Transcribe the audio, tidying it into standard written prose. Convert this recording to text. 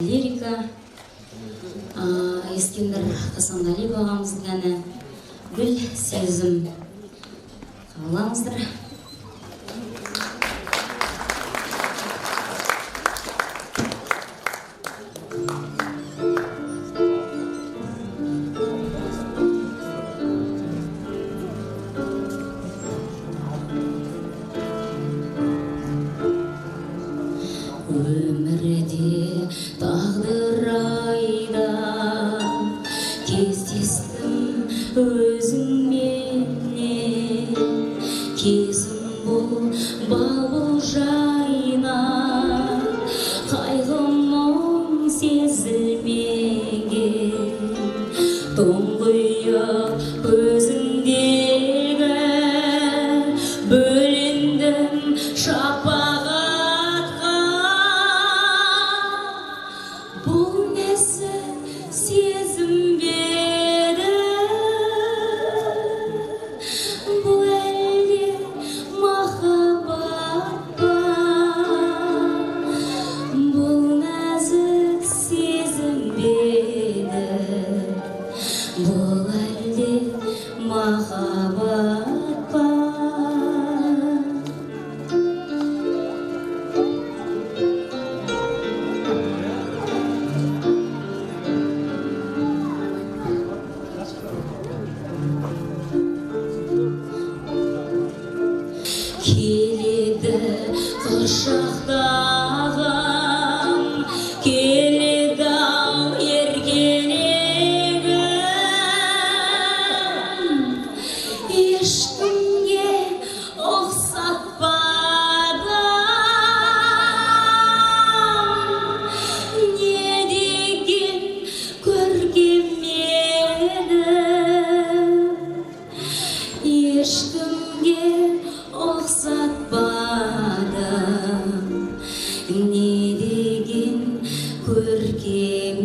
Лирика Ескендір Хасанғалиев ағамыздың әні «Гүл сезім». Қабылдаңыздар. Өмірде тағдыр айда кездестім өзіңменен, кезім бұл бал жайна, қайғы мұң сезілмеген, тұңғиық өзіңдегі бөліндім шапағатқа. Бұл несі сезім беді, бұл әлде махаббат па? Бұл нәзік сезім беді, бұл әлде махаббат па? Келеді құшақтағым, келеді-ау еркелегім, ешкімге ұқсатпадым, не деген көркем еді, ешкімге ұқсатпадым, не деген көркем